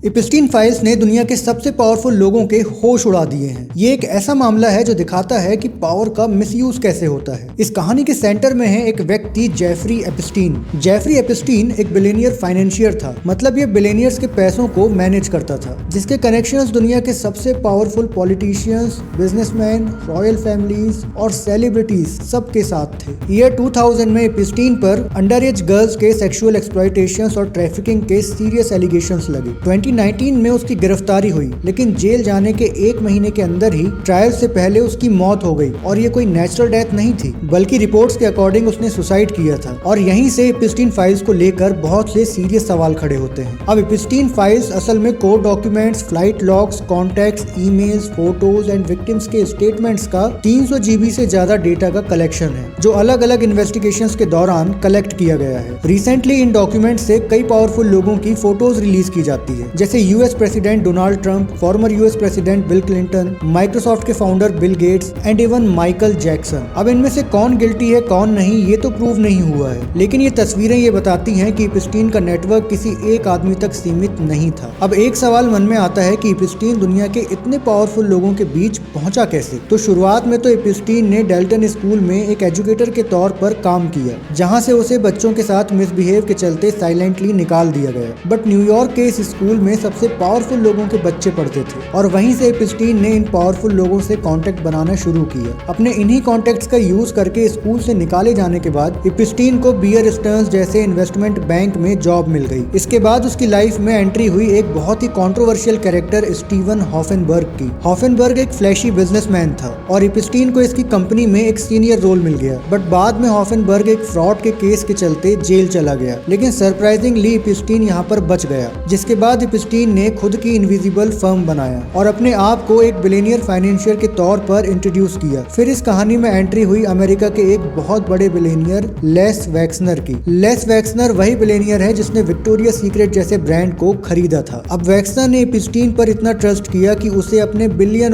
एपिस्टीन files ने दुनिया के सबसे पावरफुल लोगों के होश उड़ा दिए हैं। ये एक ऐसा मामला है जो दिखाता है कि पावर का मिसयूज कैसे होता है। इस कहानी के सेंटर में है एक व्यक्ति, जेफरी एपिस्टीन। जेफरी एपिस्टीन एक बिलियनियर फाइनेंशियर था, मतलब ये बिलियनियर्स के पैसों को मैनेज करता था, जिसके कनेक्शंस दुनिया के सबसे powerful politicians, businessman, royal families और सेलिब्रिटीज सबके साथ थे। ईयर 2000 में एपिस्टीन पर अंडर एज गर्ल्स के सेक्सुअल एक्सप्लॉयटेशन और ट्रैफिकिंग के सीरियस एलिगेशंस लगे। 2019 में उसकी गिरफ्तारी हुई, लेकिन जेल जाने के 1 महीने के अंदर ही ट्रायल से पहले उसकी मौत हो गई। और ये कोई नेचुरल डेथ नहीं थी, बल्कि रिपोर्ट्स के अकॉर्डिंग उसने सुसाइड किया था। और यहीं से एपिस्टीन फाइल्स को लेकर बहुत से सीरियस सवाल खड़े होते हैं। अब एपिस्टीन फाइल्स असल में court documents, flight logs, contacts, emails, photos and victims के स्टेटमेंट्स का 300 GB से ज्यादा डेटा का कलेक्शन है, जो अलग अलग इन्वेस्टिगेशंस के दौरान कलेक्ट किया गया है। रिसेंटली इन डॉक्यूमेंट्स से कई पावरफुल लोगों की फोटोज रिलीज की जाती है, जैसे US president Donald Trump, former US president Bill Clinton, Microsoft के founder Bill Gates and even Michael Jackson. अब इनमें से कौन गिल्टी है कौन नहीं, ये तो प्रूव नहीं हुआ है, लेकिन ये तस्वीरें ये बताती हैं कि एपिस्टीन का नेटवर्क किसी एक आदमी तक सीमित नहीं था। अब एक सवाल मन में आता है कि एपिस्टीन दुनिया के इतने पावरफुल लोगों के बीच पहुंचा कैसे। तो शुरुआत में तो एपिस्टीन ने डेल्टन स्कूल में एक एजुकेटर के तौर पर काम किया, जहां से उसे बच्चों के साथ मिसबिहेव के चलते साइलेंटली निकाल दिया गया। बट न्यूयॉर्क के इस स्कूल में सबसे पावरफुल लोगों के बच्चे पढ़ते थे, और वहीं से एपिस्टीन ने इन पावरफुल लोगों से कांटेक्ट बनाना शुरू किया। अपने इन्हीं कांटेक्ट्स का यूज करके स्कूल से निकाले जाने के बाद एपिस्टीन को बियर स्टर्न्स जैसे इन्वेस्टमेंट बैंक में जॉब मिल गई। इसके बाद उसकी लाइफ में एंट्री हुई एक बहुत ही कंट्रोवर्शियल कैरेक्टर, स्टीवन हॉफनबर्ग की। हॉफनबर्ग एक फ्लैशी बिजनेसमैन था और एपिस्टीन को इसकी कंपनी में एक सीनियर रोल मिल गया। बट बाद में हॉफनबर्ग एक फ्रॉड के केस के चलते जेल चला गया, लेकिन सरप्राइजिंगली एपिस्टीन यहाँ पर बच गया। जिसके बाद एपिस्टीन ने खुद की इनविजिबल फर्म बनाया और अपने आप को एक बिलियनियर फाइनेंशियर के तौर पर इंट्रोड्यूस किया। फिर इस कहानी में एंट्री हुई अमेरिका के एक बहुत बड़े बिलियनियर लेस वैक्सनर की। लेस वैक्सनर वही बिलियनियर है जिसने विक्टोरिया सीक्रेट जैसे ब्रांड को खरीदा था। अब वैक्सनर ने एपिस्टीन पर इतना ट्रस्ट किया कि उसे अपने $1 बिलियन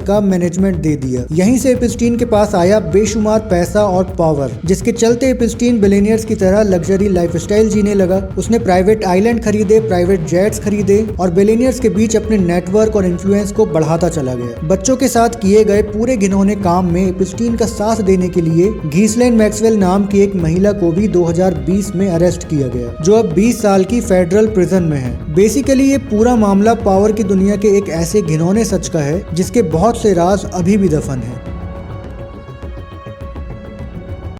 का मैनेजमेंट दे दिया। यहीं से एपिस्टीन के पास आया बेशुमार पैसा और पावर, जिसके चलते एपिस्टीन बिलियनियर्स की तरह लग्जरी लाइफस्टाइल जीने लगा। उसने प्राइवेट आइलैंड खरीदे, प्राइवेट जेट्स खरीदे और बिलियनियर्स के बीच अपने नेटवर्क और इन्फ्लुएंस को बढ़ाता चला गया। बच्चों के साथ किए गए पूरे घिनौने काम में एपिस्टीन का साथ देने के लिए घिसलैन मैक्सवेल नाम की एक महिला को भी 2020 में अरेस्ट किया गया, जो अब 20 साल की फेडरल प्रिजन में है। बेसिकली ये पूरा मामला पावर की दुनिया के एक ऐसे घिनौने सच का है जिसके बहुत से राज अभी भी दफन है।